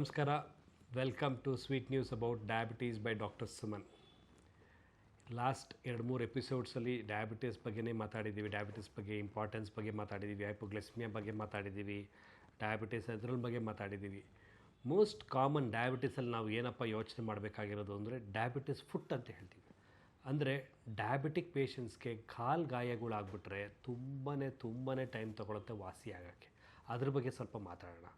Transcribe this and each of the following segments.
ನಮಸ್ಕಾರ. Welcome to sweet news about diabetes by doctor Suman. Last 2-3 ಎಪಿಸೋಡ್ಸಲ್ಲಿ diabetes ಬಗ್ಗೆನೇ ಮಾತಾಡಿದ್ದೀವಿ. ಡಯಾಬಿಟೀಸ್ ಬಗ್ಗೆ ಇಂಪಾರ್ಟೆನ್ಸ್ ಬಗ್ಗೆ ಮಾತಾಡಿದ್ದೀವಿ, ಹೈಪೋಗ್ಲೈಸೆಮಿಯಾ ಬಗ್ಗೆ ಮಾತಾಡಿದ್ದೀವಿ, ಡಯಾಬಿಟೀಸ್ ಅದ್ರ ಬಗ್ಗೆ ಮಾತಾಡಿದ್ದೀವಿ. ಮೋಸ್ಟ್ ಕಾಮನ್ ಡಯಾಬಿಟೀಸಲ್ಲಿ ನಾವು ಏನಪ್ಪ ಯೋಚನೆ ಮಾಡಬೇಕಾಗಿರೋದು ಅಂದರೆ ಡಯಾಬಿಟೀಸ್ ಫುಟ್ ಅಂತ ಹೇಳ್ತೀವಿ. ಅಂದರೆ ಡಯಾಬಿಟಿಕ್ ಪೇಷಂಟ್ಸ್ಗೆ ಕಾಲು ಗಾಯಗಳಾಗ್ಬಿಟ್ರೆ ತುಂಬಾ ಟೈಮ್ ತೊಗೊಳುತ್ತೆ ವಾಸಿ ಆಗೋಕ್ಕೆ. ಅದ್ರ ಬಗ್ಗೆ ಸ್ವಲ್ಪ ಮಾತಾಡೋಣ.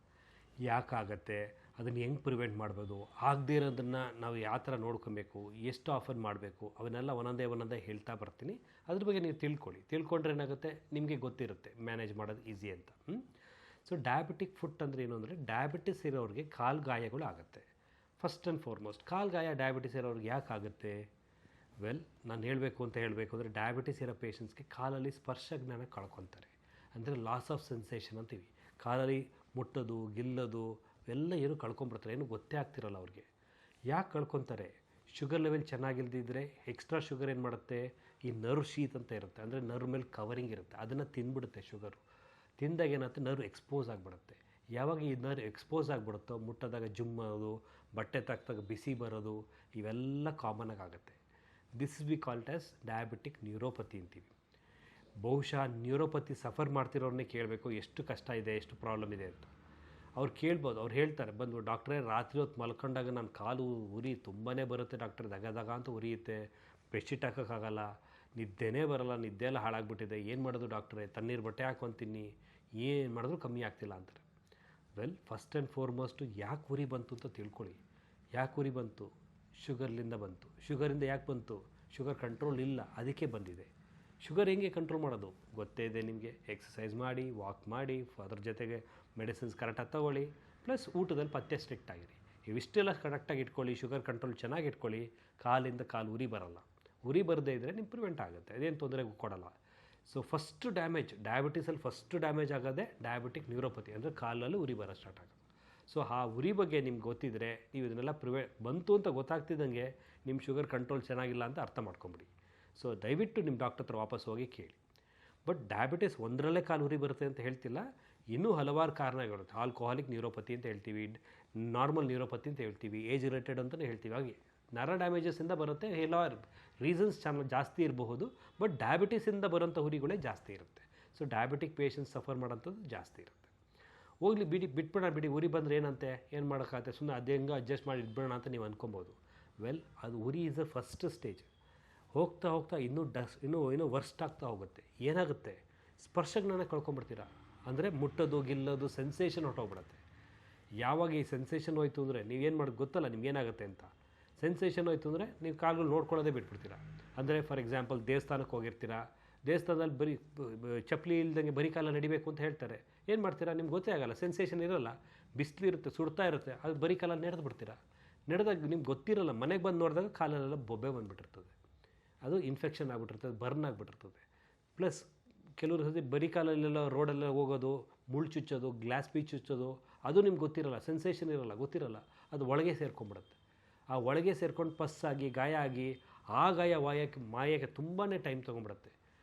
ಯಾಕಾಗತ್ತೆ, ಅದನ್ನು ಹೆಂಗೆ ಪ್ರಿವೆಂಟ್ ಮಾಡ್ಬೋದು, ಆಗದೇ ಇರೋದನ್ನು ನಾವು ಯಾವ ಥರ ನೋಡ್ಕೊಬೇಕು, ಎಷ್ಟು ಆಫರ್ ಮಾಡಬೇಕು, ಅವನ್ನೆಲ್ಲ ಒಂದೊಂದೇ ಹೇಳ್ತಾ ಬರ್ತೀನಿ. ಅದ್ರ ಬಗ್ಗೆ ನೀವು ತಿಳ್ಕೊಂಡ್ರೆ ಏನಾಗುತ್ತೆ, ನಿಮಗೆ ಗೊತ್ತಿರುತ್ತೆ ಮ್ಯಾನೇಜ್ ಮಾಡೋದು ಈಸಿ ಅಂತ. ಸೊ ಡಯಾಬಿಟಿಕ್ ಫುಟ್ ಅಂದರೆ ಏನು ಅಂದರೆ, ಡಯಾಬಿಟಿಸ್ ಇರೋರಿಗೆ ಕಾಲು ಗಾಯಗಳು ಆಗುತ್ತೆ. ಫಸ್ಟ್ ಆ್ಯಂಡ್ ಫಾರ್ಮೋಸ್ಟ್ ಕಾಲು ಗಾಯ ಡಯಾಬಿಟಿಸ್ ಇರೋರಿಗೆ ಯಾಕೆ ಆಗುತ್ತೆ? ನಾನು ಹೇಳಬೇಕು ಅಂದರೆ ಡಯಾಬಿಟಿಸ್ ಇರೋ ಪೇಷಂಟ್ಸ್ಗೆ ಕಾಲಲ್ಲಿ ಸ್ಪರ್ಶ ಜ್ಞಾನ ಕಳ್ಕೊತಾರೆ. ಅಂದರೆ ಲಾಸ್ ಆಫ್ ಸೆನ್ಸೇಷನ್ ಅಂತೀವಿ. ಕಾಲಲ್ಲಿ ಮುಟ್ಟೋದು, ಗಿಲ್ಲೋದು ಎಲ್ಲ ಏನು ಕಳ್ಕೊಂಬಿಡ್ತಾರೆ, ಏನು ಗೊತ್ತೇ ಆಗ್ತಿರಲ್ಲ ಅವ್ರಿಗೆ. ಯಾಕೆ ಕಳ್ಕೊತಾರೆ? ಶುಗರ್ ಲೆವೆಲ್ ಚೆನ್ನಾಗಿಲ್ದಿದ್ರೆ ಎಕ್ಸ್ಟ್ರಾ ಶುಗರ್ ಏನು ಮಾಡುತ್ತೆ, ಈ ನರ್ವ್ ಶೀತ್ ಅಂತ ಇರುತ್ತೆ, ಅಂದರೆ ನರ್ವ್ ಮೇಲೆ ಕವರಿಂಗ್ ಇರುತ್ತೆ, ಅದನ್ನು ತಿಂದ್ಬಿಡುತ್ತೆ. ಶುಗರು ತಿಂದಾಗ ಏನಾಗುತ್ತೆ, ನರ್ವ್ ಎಕ್ಸ್ಪೋಸ್ ಆಗಿಬಿಡುತ್ತೆ. ಯಾವಾಗ ಈ ನರ್ವ್ ಎಕ್ಸ್ಪೋಸ್ ಆಗಿಬಿಡುತ್ತೋ, ಮುಟ್ಟೋದಾಗ ಜುಮ್ಮೋದು, ಬಟ್ಟೆ ತಾಕ್ದಾಗ ಬಿಸಿ ಬರೋದು, ಇವೆಲ್ಲ ಕಾಮನಾಗಿ ಆಗುತ್ತೆ. This we called as diabetic neuropathy ಅಂತೀವಿ. ಬಹುಶಃ ನ್ಯೂರೋಪತಿ ಸಫರ್ ಮಾಡ್ತಿರೋರನ್ನೇ ಕೇಳಬೇಕು ಎಷ್ಟು ಕಷ್ಟ ಇದೆ, ಎಷ್ಟು ಪ್ರಾಬ್ಲಮ್ ಇದೆ ಅಂತ. ಅವ್ರು ಕೇಳ್ಬೋದು. ಅವ್ರು ಹೇಳ್ತಾರೆ ಬಂದು, ಡಾಕ್ಟ್ರೇ ರಾತ್ರಿ ಹೊತ್ತು ಮಲ್ಕೊಂಡಾಗ ನನ್ನ ಕಾಲು ಉರಿ ತುಂಬಾ ಬರುತ್ತೆ ಡಾಕ್ಟ್ರ್, ದಗ ಅಂತ ಉರಿಯುತ್ತೆ, ಬೆಡ್ಶೀಟ್ ಹಾಕೋಕ್ಕಾಗಲ್ಲ, ನಿದ್ದೆನೇ ಬರೋಲ್ಲ, ನಿದ್ದೆ ಎಲ್ಲ ಹಾಳಾಗ್ಬಿಟ್ಟಿದೆ, ಏನು ಮಾಡೋದು ಡಾಕ್ಟ್ರೇ, ತಣ್ಣೀರು ಬಟ್ಟೆ ಹಾಕ್ಕೊತೀನಿ, ಏನು ಮಾಡಿದ್ರು ಕಮ್ಮಿ ಆಗ್ತಿಲ್ಲ ಅಂತಾರೆ. ಫಸ್ಟ್ ಆ್ಯಂಡ್ ಫಾರ್ಮೋಸ್ಟು ಯಾಕೆ ಉರಿ ಬಂತು ಅಂತ ತಿಳ್ಕೊಳ್ಳಿ. ಯಾಕೆ ಉರಿ ಬಂತು? ಶುಗರ್ಲಿಂದ ಬಂತು. ಶುಗರಿಂದ ಯಾಕೆ ಬಂತು? ಶುಗರ್ ಕಂಟ್ರೋಲ್ ಇಲ್ಲ, ಅದಕ್ಕೆ ಬಂದಿದೆ. ಶುಗರ್ ಹೆಂಗೆ ಕಂಟ್ರೋಲ್ ಮಾಡೋದು ಗೊತ್ತೇ ಇದೆ ನಿಮಗೆ. ಎಕ್ಸಸೈಸ್ ಮಾಡಿ, ವಾಕ್ ಮಾಡಿ, ಅದ್ರ ಜೊತೆಗೆ ಮೆಡಿಸಿನ್ಸ್ ಕರೆಕ್ಟಾಗಿ ತೊಗೊಳ್ಳಿ, ಪ್ಲಸ್ ಊಟದಲ್ಲಿ ಪಥ್ಯ ಸ್ಟ್ರಿಕ್ಟ್ ಆಗಿರಿ. ಇವಿಷ್ಟೆಲ್ಲ ಕರೆಕ್ಟಾಗಿ ಇಟ್ಕೊಳ್ಳಿ, ಶುಗರ್ ಕಂಟ್ರೋಲ್ ಚೆನ್ನಾಗಿ ಇಟ್ಕೊಳ್ಳಿ, ಕಾಲಿಂದ ಕಾಲು ಉರಿ ಬರೋಲ್ಲ. ಉರಿ ಬರದೇ ಇದ್ದರೆ ನಿಮ್ಗೆ ಪ್ರಿವೆಂಟ್ ಆಗುತ್ತೆ, ಅದೇನು ತೊಂದರೆ ಕೊಡೋಲ್ಲ. ಸೊ ಫಸ್ಟ್ ಡ್ಯಾಮೇಜ್, ಡಯಾಬಿಟೀಸಲ್ಲಿ ಫಸ್ಟ್ ಡ್ಯಾಮೇಜ್ ಆಗೋದೇ ಡಯಾಬಿಟಿಕ್ ನ್ಯೂರೋಪತಿ, ಅಂದರೆ ಕಾಲಲ್ಲಿ ಉರಿ ಬರೋ ಸ್ಟಾರ್ಟ್ ಆಗೋದು. ಸೊ ಆ ಉರಿ ಬಗ್ಗೆ ನಿಮ್ಗೆ ಗೊತ್ತಿದ್ದರೆ ನೀವು ಇದನ್ನೆಲ್ಲ ಬಂತು ಅಂತ ಗೊತ್ತಾಗ್ತಿದ್ದಂಗೆ ನಿಮ್ಮ ಶುಗರ್ ಕಂಟ್ರೋಲ್ ಚೆನ್ನಾಗಿಲ್ಲ ಅಂತ ಅರ್ಥ ಮಾಡ್ಕೊಂಬಿಡಿ. ಸೊ ದಯವಿಟ್ಟು ನಿಮ್ಮ ಡಾಕ್ಟರ್ ಹತ್ರ ವಾಪಸ್ ಹೋಗಿ ಕೇಳಿ. ಬಟ್ ಡಯಾಬಿಟಿಸ್ ಒಂದರಲ್ಲೇ ಕಾಲು ಉರಿ ಬರುತ್ತೆ ಅಂತ ಹೇಳ್ತಿಲ್ಲ, ಇನ್ನೂ ಹಲವಾರು ಕಾರಣಗಳಿರುತ್ತೆ. ಆಲ್ಕೋಹಾಲಿಕ್ ನ್ಯೂರೋಪತಿ ಅಂತ ಹೇಳ್ತೀವಿ, ನಾರ್ಮಲ್ ನ್ಯೂರೋಪತಿ ಅಂತ ಹೇಳ್ತೀವಿ, ಏಜ್ ರಿಲೇಟೆಡ್ ಅಂತಲೇ ಹೇಳ್ತೀವಿ. ಹಾಗೆ ನರ ಡ್ಯಾಮೇಜಸ್ಸಿಂದ ಬರುತ್ತೆ, ಹಲವಾರು ರೀಸನ್ಸ್ ಜಾಸ್ತಿ ಇರಬಹುದು. ಬಟ್ ಡಯಾಬಿಟಿಸಿಂದ ಬರೋಂಥ ಉರಿಗಳೇ ಜಾಸ್ತಿ ಇರುತ್ತೆ. ಸೊ ಡಯಾಬಿಟಿಕ್ ಪೇಷಂಟ್ಸ್ ಸಫರ್ ಮಾಡೋಂಥದ್ದು ಜಾಸ್ತಿ ಇರುತ್ತೆ. ಹೋಗ್ಲಿ ಬಿಟ್ಬಿಡಿ, ಉರಿ ಬಂದರೆ ಏನಂತೆ, ಏನು ಮಾಡೋಕ್ಕಾಗುತ್ತೆ, ಸುಮ್ಮನೆ ಅದು ಹೆಂಗೆ ಅಡ್ಜಸ್ಟ್ ಮಾಡಿ ಇಟ್ಬಿಡೋಣ ಅಂತ ನೀವು ಅಂದ್ಕೊಬೋದು. ಅದು ಉರಿ ಈಸ್ ಅ ಫಸ್ಟ್ ಸ್ಟೇಜ್. ಹೋಗ್ತಾ ಇನ್ನೂ ವರ್ಸ್ಟ್ ಆಗ್ತಾ ಹೋಗುತ್ತೆ. ಏನಾಗುತ್ತೆ, ಸ್ಪರ್ಶಜ್ಞಾನ ಕಳ್ಕೊಂಬಿಡ್ತೀರ. ಅಂದರೆ ಮುಟ್ಟೋದು, ಗಿಲ್ಲೋದು, ಸೆನ್ಸೇಷನ್ ಹೊಟ್ಟೋಗ್ಬಿಡುತ್ತೆ. ಯಾವಾಗ ಈ ಸೆನ್ಸೇಷನ್ ಹೋಯ್ತು ಅಂದರೆ ನೀವೇನು ಮಾಡೋದು ಗೊತ್ತಲ್ಲ ನಿಮ್ಗೇನಾಗುತ್ತೆ ಅಂತ. ಸೆನ್ಸೇಷನ್ ಹೋಯ್ತು ಅಂದರೆ ನೀವು ಕಾಲುಗಳು ನೋಡ್ಕೊಳ್ಳೋದೇ ಬಿಟ್ಬಿಡ್ತೀರ. ಅಂದರೆ ಫಾರ್ ಎಕ್ಸಾಂಪಲ್ ದೇವಸ್ಥಾನಕ್ಕೆ ಹೋಗಿರ್ತೀರ, ದೇವಸ್ಥಾನದಲ್ಲಿ ಬರೀ ಚಪ್ಪಲಿ ಇಲ್ದಂಗೆ ಬರೀ ಕಾಲ ನಡಿಬೇಕು ಅಂತ ಹೇಳ್ತಾರೆ. ಏನು ಮಾಡ್ತೀರಾ, ನಿಮ್ಗೆ ಗೊತ್ತೇ ಆಗಲ್ಲ, ಸೆನ್ಸೇಷನ್ ಇರೋಲ್ಲ, ಬಿಸಿಲು ಇರುತ್ತೆ, ಸುಡ್ತಾ ಇರುತ್ತೆ, ಅದು ಬರೀ ಕಾಲ ನಡೆದು ಬಿಡ್ತೀರಾ. ನಡೆದಾಗ ನಿಮ್ಗೆ ಗೊತ್ತಿರಲ್ಲ, ಮನೆಗೆ ಬಂದು ನೋಡಿದಾಗ ಕಾಲಲ್ಲೆಲ್ಲ ಬೊಬ್ಬೆ ಬಂದುಬಿಟ್ಟಿರ್ತದೆ, ಅದು ಇನ್ಫೆಕ್ಷನ್ ಆಗಿಬಿಟ್ಟಿರ್ತದೆ, ಬರ್ನ್ ಆಗಿಬಿಟ್ಟಿರ್ತದೆ. ಪ್ಲಸ್ ಕೆಲವರು ಸತಿ ಬರೀ ಕಾಲಲ್ಲೆಲ್ಲ ರೋಡೆಲ್ಲ ಹೋಗೋದು, ಮುಳ್ಳು ಚುಚ್ಚೋದು, ಗ್ಲಾಸ್ ಪೀಸ್ ಚುಚ್ಚೋದು, ಅದು ನಿಮ್ಗೆ ಗೊತ್ತಿರಲ್ಲ, ಸೆನ್ಸೇಷನ್ ಇರೋಲ್ಲ, ಗೊತ್ತಿರಲ್ಲ, ಅದು ಒಳಗೆ ಸೇರ್ಕೊಂಡ್ಬಿಡುತ್ತೆ. ಆ ಒಳಗೆ ಸೇರ್ಕೊಂಡು ಪಸ್ಸಾಗಿ ಗಾಯ ಆಗಿ ಆ ಗಾಯ ಮಾಯಕ್ಕೆ ತುಂಬಾ ಟೈಮ್ ತೊಗೊಂಡ್ಬಿಡುತ್ತೆ.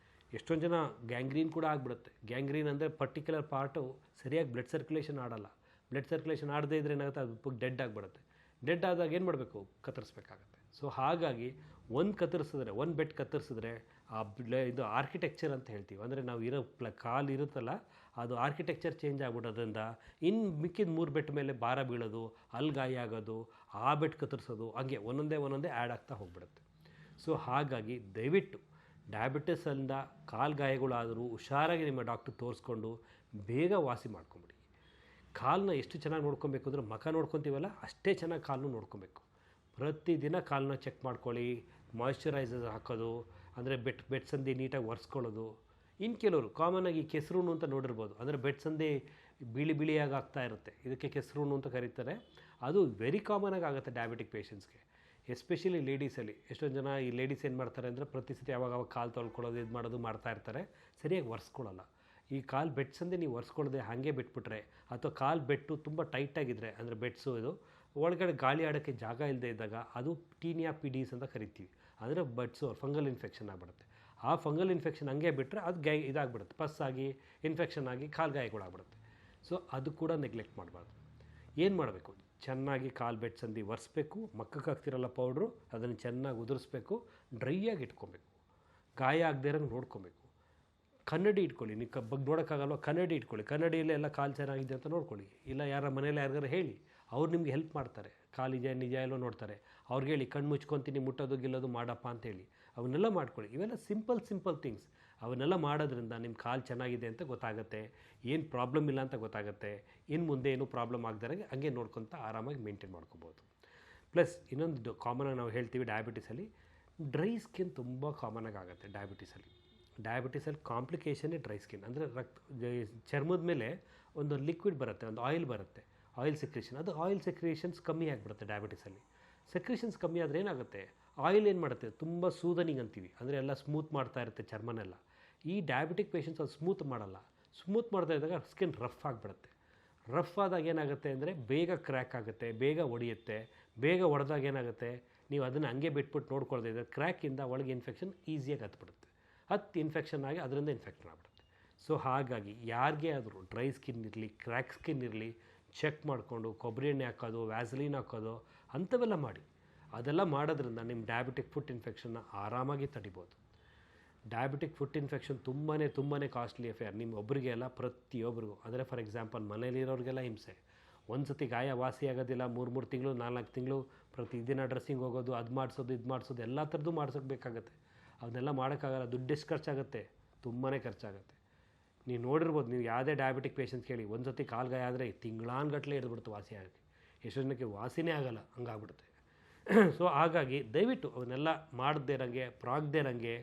ಎಷ್ಟೊಂದು ಜನ ಗ್ಯಾಂಗ್ರೀನ್ ಕೂಡ ಆಗಿಬಿಡುತ್ತೆ. ಗ್ಯಾಂಗ್ರೀನ್ ಅಂದರೆ ಪರ್ಟಿಕ್ಯುಲರ್ ಪಾರ್ಟು ಸರಿಯಾಗಿ ಬ್ಲಡ್ ಸರ್ಕ್ಯುಲೇಷನ್ ಆಡೋಲ್ಲ. ಬ್ಲಡ್ ಸರ್ಕ್ಯುಲೇಷನ್ ಆಗದೇ ಇದ್ದರೆ ಏನಾಗುತ್ತೆ, ಅದು ಡೆಡ್ ಆಗಿಬಿಡುತ್ತೆ. ಡೆಡ್ ಆದಾಗ ಏನು ಮಾಡಬೇಕು, ಕತ್ತರಿಸ್ಬೇಕಾಗತ್ತೆ. ಸೊ ಹಾಗಾಗಿ ಒಂದು ಬೆಟ್ ಕತ್ತರಿಸಿದ್ರೆ ಇದು ಆರ್ಕಿಟೆಕ್ಚರ್ ಅಂತ ಹೇಳ್ತೀವಿ. ಅಂದರೆ ನಾವು ಇರೋ ಕಾಲು ಇರುತ್ತಲ್ಲ, ಅದು ಆರ್ಕಿಟೆಕ್ಚರ್ ಚೇಂಜ್ ಆಗಿಬಿಡೋದ್ರಿಂದ ಇನ್ನು ಮಿಕ್ಕಿದ 3 ಬೆಟ್ ಮೇಲೆ ಭಾರ ಬೀಳೋದು, ಅಲ್ಲಿ ಗಾಯ ಆಗೋದು, ಆ ಬೆಟ್ ಕತ್ತರಿಸೋದು, ಹಂಗೆ ಒಂದೊಂದೇ ಆ್ಯಡ್ ಆಗ್ತಾ ಹೋಗ್ಬಿಡುತ್ತೆ. ಸೊ ಹಾಗಾಗಿ ದಯವಿಟ್ಟು ಡಯಾಬಿಟಿಸಲ್ಲಿಂದ ಕಾಲು ಗಾಯಗಳಾದರೂ ಹುಷಾರಾಗಿ ನಿಮ್ಮ ಡಾಕ್ಟ್ರ್ ತೋರಿಸ್ಕೊಂಡು ಬೇಗ ವಾಸಿ ಮಾಡ್ಕೊಂಬಿಡಿ. ಕಾಲನ್ನ ಎಷ್ಟು ಚೆನ್ನಾಗಿ ನೋಡ್ಕೊಬೇಕು ಅಂದರೆ, ಮುಖ ನೋಡ್ಕೊತೀವಲ್ಲ ಅಷ್ಟೇ ಚೆನ್ನಾಗಿ ಕಾಲನ್ನು ನೋಡ್ಕೊಬೇಕು. ಪ್ರತಿದಿನ ಕಾಲನ್ನ ಚೆಕ್ ಮಾಡ್ಕೊಳ್ಳಿ, ಮಾಯ್ಶ್ಚರೈಸರ್ ಹಾಕೋದು, ಅಂದರೆ ಬೆಡ್ ಸಂದಿ ನೀಟಾಗಿ ಒರೆಸ್ಕೊಳ್ಳೋದು. ಇನ್ನು ಕೆಲವರು ಕಾಮನಾಗಿ ಕೆಸರುನು ಅಂತ ನೋಡಿರ್ಬೋದು, ಅಂದರೆ ಬೆಡ್ ಸಂದಿ ಬಿಳಿಯಾಗಿ ಆಗ್ತಾ ಇರುತ್ತೆ, ಇದಕ್ಕೆ ಕೆಸರುನು ಅಂತ ಕರೀತಾರೆ. ಅದು ವೆರಿ ಕಾಮನಾಗಿ ಆಗುತ್ತೆ ಡಯಾಬಿಟಿಕ್ ಪೇಷಂಟ್ಸ್ಗೆ, ಎಸ್ಪೆಷಲಿ ಲೇಡೀಸಲ್ಲಿ. ಎಷ್ಟೊಂದು ಜನ ಈ ಲೇಡೀಸ್ ಏನು ಮಾಡ್ತಾರೆ ಅಂದರೆ, ಪ್ರತಿ ಸತಿ ಯಾವಾಗ ಕಾಲು ತೊಳ್ಕೊಳ್ಳೋದು, ಇದು ಮಾಡೋದು ಮಾಡ್ತಾ ಇರ್ತಾರೆ, ಸರಿಯಾಗಿ ಒರೆಸ್ಕೊಳ್ಳಲ್ಲ. ಈ ಕಾಲು ಬೆಡ್ ಸಂದಿ ನೀವು ಒರೆಸ್ಕೊಳ್ಳದೆ ಹಾಗೆ ಬಿಟ್ಬಿಟ್ರೆ, ಅಥವಾ ಕಾಲು ಬೆಟ್ಟು ತುಂಬ ಟೈಟಾಗಿದ್ದರೆ, ಅಂದರೆ ಬೆಡ್ಸು ಇದು ಒಳಗಡೆ ಗಾಳಿ ಆಡೋಕ್ಕೆ ಜಾಗ ಇಲ್ಲದೆ ಇದ್ದಾಗ, ಅದು ಟೀನಿಯಾ ಪಿಡೀಸ್ ಅಂತ ಕರಿತೀವಿ. ಅಂದರೆ ಬೆಡ್ಸು ಫಂಗಲ್ ಇನ್ಫೆಕ್ಷನ್ ಆಗಿಬಿಡುತ್ತೆ. ಆ ಫಂಗಲ್ ಇನ್ಫೆಕ್ಷನ್ ಹಂಗೆ ಬಿಟ್ಟರೆ ಅದು ಇದಾಗ್ಬಿಡುತ್ತೆ, ಪಸ್ಸಾಗಿ ಇನ್ಫೆಕ್ಷನ್ ಆಗಿ ಕಾಲು ಗಾಯಗಳಾಗ್ಬಿಡುತ್ತೆ. ಸೊ ಅದು ಕೂಡ ನೆಗ್ಲೆಕ್ಟ್ ಮಾಡಬಾರ್ದು. ಏನು ಮಾಡಬೇಕು, ಚೆನ್ನಾಗಿ ಕಾಲು ಬೆಟ್ಟು ಸಂದಿ ಒರೆಸ್ಬೇಕು. ಮಕ್ಕಕ್ಕೆ ಹಾಕ್ತಿರಲ್ಲ ಪೌಡ್ರು, ಅದನ್ನು ಚೆನ್ನಾಗಿ ಉದುರಿಸ್ಬೇಕು, ಡ್ರೈಯಾಗಿ ಇಟ್ಕೊಬೇಕು, ಗಾಯ ಆಗದೇ ಇರೋಂಗೆ ನೋಡ್ಕೊಬೇಕು. ಕನ್ನಡಿ ಇಟ್ಕೊಳ್ಳಿ, ನೀವು ಬಗ್ಗೆ ನೋಡೋಕ್ಕಾಗಲ್ವ, ಕನ್ನಡಿ ಇಟ್ಕೊಳ್ಳಿ, ಕನ್ನಡಿಯಲ್ಲೇ ಎಲ್ಲ ಕಾಲು ಚೆನ್ನಾಗಿದೆ ಅಂತ ನೋಡ್ಕೊಳ್ಳಿ. ಇಲ್ಲ ಯಾರ ಮನೇಲಿ ಯಾರಿಗಾರು ಹೇಳಿ, ಅವ್ರು ನಿಮ್ಗೆ ಹೆಲ್ಪ್ ಮಾಡ್ತಾರೆ, ಕಾಲಿದೆ ನಿಜ ಎಲ್ಲೋ ನೋಡ್ತಾರೆ, ಅವ್ರಿಗೆ ಹೇಳಿ ಕಣ್ಣು ಮುಚ್ಕೊತೀನಿ ಮುಟ್ಟೋದು ಗಿಲ್ಲೋದು ಮಾಡಪ್ಪ ಅಂತೇಳಿ, ಅವನ್ನೆಲ್ಲ ಮಾಡ್ಕೊಳ್ಳಿ. ಇವೆಲ್ಲ ಸಿಂಪಲ್ ಥಿಂಗ್ಸ್. ಅವನ್ನೆಲ್ಲ ಮಾಡೋದ್ರಿಂದ ನಿಮ್ಮ ಕಾಲು ಚೆನ್ನಾಗಿದೆ ಅಂತ ಗೊತ್ತಾಗುತ್ತೆ, ಏನು ಪ್ರಾಬ್ಲಮ್ ಇಲ್ಲ ಅಂತ ಗೊತ್ತಾಗುತ್ತೆ. ಇನ್ನು ಮುಂದೆ ಏನೂ ಪ್ರಾಬ್ಲಮ್ ಆಗದಾರೆ ಹಂಗೆ ನೋಡ್ಕೊತ ಆರಾಮಾಗಿ ಮೇಂಟೈನ್ ಮಾಡ್ಕೋಬೋದು. ಪ್ಲಸ್ ಇನ್ನೊಂದು ಕಾಮನಾಗಿ ನಾವು ಹೇಳ್ತೀವಿ, ಡಯಾಬಿಟೀಸಲ್ಲಿ ಡ್ರೈ ಸ್ಕಿನ್ ತುಂಬ ಕಾಮನಾಗಿ ಆಗುತ್ತೆ. ಡಯಾಬಿಟೀಸಲ್ಲಿ ಕಾಂಪ್ಲಿಕೇಶನ್ನೇ ಡ್ರೈ ಸ್ಕಿನ್. ಅಂದರೆ ಚರ್ಮದ ಮೇಲೆ ಒಂದು ಲಿಕ್ವಿಡ್ ಬರುತ್ತೆ, ಒಂದು ಆಯಿಲ್ ಬರುತ್ತೆ, ಆಯಿಲ್ ಸೆಕ್ರೇಷನ್. ಅದು ಆಯಿಲ್ ಸೆಕ್ರೇಷನ್ಸ್ ಕಮ್ಮಿ ಆಗಿಬಿಡುತ್ತೆ ಡಯಾಬಿಟೀಸಲ್ಲಿ. ಸೆಕ್ರೇಷನ್ಸ್ ಕಮ್ಮಿ ಆದರೆ ಏನಾಗುತ್ತೆ, ಆಯಿಲ್ ಏನು ಮಾಡುತ್ತೆ, ತುಂಬ ಸೂದನಿಂಗ್ ಅಂತೀವಿ, ಅಂದರೆ ಎಲ್ಲ ಸ್ಮೂತ್ ಮಾಡ್ತಾ ಇರುತ್ತೆ ಚರ್ಮನೆಲ್ಲ. ಈ ಡಯಾಬಿಟಿಕ್ ಪೇಷಂಟ್ಸ್ ಅದು ಸ್ಮೂತ್ ಮಾಡಲ್ಲ. ಸ್ಮೂತ್ ಮಾಡ್ತಾ ಇದ್ದಾಗ ಸ್ಕಿನ್ ರಫ್ ಆಗಿಬಿಡುತ್ತೆ. ರಫ್ ಆದಾಗ ಏನಾಗುತ್ತೆ ಅಂದರೆ ಬೇಗ ಕ್ರ್ಯಾಕ್ ಆಗುತ್ತೆ, ಬೇಗ ಒಡೆಯುತ್ತೆ. ಬೇಗ ಒಡೆದಾಗ ಏನಾಗುತ್ತೆ, ನೀವು ಅದನ್ನು ಹಂಗೆ ಬಿಟ್ಬಿಟ್ಟು ನೋಡ್ಕೊಳ್ತಾ ಇದ್ದರೆ ಕ್ರ್ಯಾಕಿಂದ ಒಳಗೆ ಇನ್ಫೆಕ್ಷನ್ ಈಸಿಯಾಗಿ ಹತ್ಬಿಡುತ್ತೆ. ಇನ್ಫೆಕ್ಷನ್ ಆಗಿ ಅದರಿಂದ ಇನ್ಫೆಕ್ಷನ್ ಆಗಿಬಿಡುತ್ತೆ. ಸೊ ಹಾಗಾಗಿ ಯಾರಿಗೇ ಆದರೂ ಡ್ರೈ ಸ್ಕಿನ್ ಇರಲಿ, ಕ್ರ್ಯಾಕ್ ಸ್ಕಿನ್ ಇರಲಿ, ಚೆಕ್ ಮಾಡಿಕೊಂಡು ಕೊಬ್ಬರಿ ಎಣ್ಣೆ ಹಾಕೋದು, ವ್ಯಾಸಲೀನ್ ಹಾಕೋದು ಅಂಥವೆಲ್ಲ ಮಾಡಿ. ಅದೆಲ್ಲ ಮಾಡೋದ್ರಿಂದ ನಿಮ್ಮ ಡಯಾಬಿಟಿಕ್ ಫುಟ್ ಇನ್ಫೆಕ್ಷನ್ನ ಆರಾಮಾಗಿ ತಡಿಬೋದು. ಡಯಾಬಿಟಿಕ್ ಫುಟ್ ಇನ್ಫೆಕ್ಷನ್ ತುಂಬಾ ಕಾಸ್ಟ್ಲಿ ಅಫೇರ್. ನಿಮ್ಮ ಒಬ್ಬರಿಗೆ ಅಲ್ಲ, ಪ್ರತಿಯೊಬ್ಬರಿಗೂ. ಅಂದರೆ ಫಾರ್ ಎಕ್ಸಾಂಪಲ್ ಮನೇಲಿರೋರಿಗೆಲ್ಲ ಹಿಂಸೆ. ಒಂದು ಸತಿ ಗಾಯ ವಾಸಿ ಆಗೋದಿಲ್ಲ, 3 ತಿಂಗಳು 4 ತಿಂಗಳು ಪ್ರತಿದಿನ ಡ್ರೆಸ್ಸಿಂಗ್ ಹೋಗೋದು, ಅದು ಮಾಡಿಸೋದು ಇದು ಮಾಡಿಸೋದು ಎಲ್ಲ ಥರದ್ದು ಮಾಡಿಸೋಕ್ಕಾಗತ್ತೆ. ಅದನ್ನೆಲ್ಲ ಮಾಡೋಕ್ಕಾಗಲ್ಲ, ದುಡ್ಡು ಎಷ್ಟು ಖರ್ಚಾಗುತ್ತೆ, ತುಂಬಾ ಖರ್ಚಾಗುತ್ತೆ. ನೀವು ನೋಡಿರ್ಬೋದು, ನೀವು ಯಾವುದೇ ಡಯಾಬಿಟಿಕ್ ಪೇಷಂಟ್ ಕೇಳಿ, ಒಂದು ಸತಿ ಕಾಲು ಗಾಯ ಆದರೆ ತಿಂಗಳಾನ್ಗಟ್ಟಲೆ ಹಿಡಿದ್ಬಿಡುತ್ತೆ ವಾಸಿ ಆಗೋಕ್ಕೆ. ಎಷ್ಟು ಜನಕ್ಕೆ ವಾಸಿನೇ ಆಗೋಲ್ಲ, ಹಂಗಾಗ್ಬಿಡುತ್ತೆ. ಸೊ ಹಾಗಾಗಿ ದಯವಿಟ್ಟು ಅವನ್ನೆಲ್ಲ ಮಾಡದೇ ಇರೋಂಗೆ, ಪ್ರಾಗದೇ ಇರೋಂಗೆ,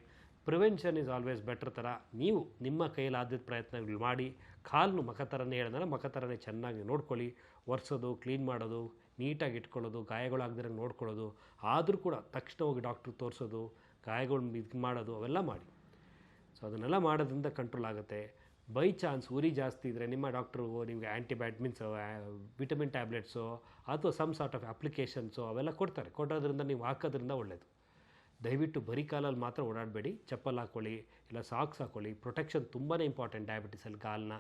ಪ್ರಿವೆನ್ಷನ್ ಈಸ್ ಆಲ್ವೇಸ್ ಬೆಟರ್ ಥರ ನೀವು ನಿಮ್ಮ ಕೈಲಾದ ಪ್ರಯತ್ನಗಳು ಮಾಡಿ. ಕಾಲು ಮಖ ಥರನೇ ಹೇಳಿದ್ರೆ ಮಖ ಥರನೇ ಚೆನ್ನಾಗಿ ನೋಡ್ಕೊಳ್ಳಿ. ಒರೆಸೋದು, ಕ್ಲೀನ್ ಮಾಡೋದು, ನೀಟಾಗಿ ಇಟ್ಕೊಳ್ಳೋದು, ಗಾಯಗಳಾಗದಿರಂಗೆ ನೋಡ್ಕೊಳ್ಳೋದು. ಆದರೂ ಕೂಡ ತಕ್ಷಣ ಹೋಗಿ ಡಾಕ್ಟ್ರಿಗೆ ತೋರಿಸೋದು, ಗಾಯಗಳು ಇದು ಮಾಡೋದು, ಅವೆಲ್ಲ ಮಾಡಿ. ಸೊ ಅದನ್ನೆಲ್ಲ ಮಾಡೋದ್ರಿಂದ ಕಂಟ್ರೋಲ್ ಆಗುತ್ತೆ. ಬೈ ಚಾನ್ಸ್ ಉರಿ ಜಾಸ್ತಿ ಇದ್ದರೆ ನಿಮ್ಮ ಡಾಕ್ಟ್ರು ನಿಮಗೆ ಆ್ಯಂಟಿಬಯೋಟಿಕ್ಸ್, ವಿಟಮಿನ್ ಟ್ಯಾಬ್ಲೆಟ್ಸು ಅಥವಾ ಸಮ್ ಸಾರ್ಟ್ ಆಫ್ ಅಪ್ಲಿಕೇಶನ್ಸು ಅವೆಲ್ಲ ಕೊಡ್ತಾರೆ. ಕೊಡೋದ್ರಿಂದ ನೀವು ಹಾಕೋದ್ರಿಂದ ಒಳ್ಳೆಯದು. ದಯವಿಟ್ಟು ಬರೀ ಕಾಲಲ್ಲಿ ಮಾತ್ರ ಓಡಾಡಬೇಡಿ. ಚಪ್ಪಲ್ ಹಾಕ್ಕೊಳ್ಳಿ, ಇಲ್ಲ ಸಾಕ್ಸ್ ಹಾಕ್ಕೊಳ್ಳಿ. ಪ್ರೊಟೆಕ್ಷನ್ ತುಂಬಾ ಇಂಪಾರ್ಟೆಂಟ್ ಡಯಾಬಿಟಿಸಲ್ಲಿ. ಕಾಲನ್ನ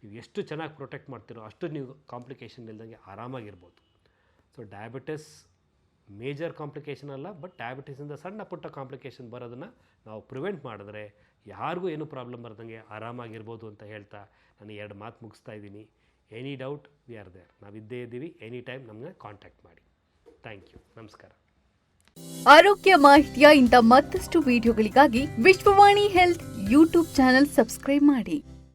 ನೀವು ಎಷ್ಟು ಚೆನ್ನಾಗಿ ಪ್ರೊಟೆಕ್ಟ್ ಮಾಡ್ತೀರೋ ಅಷ್ಟು ನೀವು ಕಾಂಪ್ಲಿಕೇಶನ್ ಇಲ್ದಂಗೆ ಆರಾಮಾಗಿರ್ಬೋದು. ಸೊ ಡಯಾಬಿಟಿಸ್ ಮೇಜರ್ ಕಾಂಪ್ಲಿಕೇಶನ್ ಅಲ್ಲ, ಬಟ್ ಡಯಾಬಿಟಿಸಿಂದ ಸಣ್ಣ ಪುಟ್ಟ ಕಾಂಪ್ಲಿಕೇಶನ್ ಬರೋದನ್ನು ನಾವು ಪ್ರಿವೆಂಟ್ ಮಾಡಿದ್ರೆ ಯಾರಿಗೂ ಏನೂ ಪ್ರಾಬ್ಲಮ್ ಬರ್ದಂಗೆ ಆರಾಮಾಗಿರ್ಬೋದು ಅಂತ ಹೇಳ್ತಾ ನಾನು 2 ಮಾತು ಮುಗಿಸ್ತಾ ಇದ್ದೀನಿ. Any doubt we are there, ನಾವಿದ್ದೇ ಇದ್ದೀವಿ. ಎನಿ ಟೈಮ್ ನಮಗೆ ಕಾಂಟ್ಯಾಕ್ಟ್ ಮಾಡಿ. ಥ್ಯಾಂಕ್ ಯು, ನಮಸ್ಕಾರ. ಆರೋಗ್ಯ ಮಾಹಿತಿಯ ಇಂಥ ಮತ್ತಷ್ಟು ವಿಡಿಯೋಗಳಿಗಾಗಿ Vishwavani health YouTube channel subscribe ಮಾಡಿ.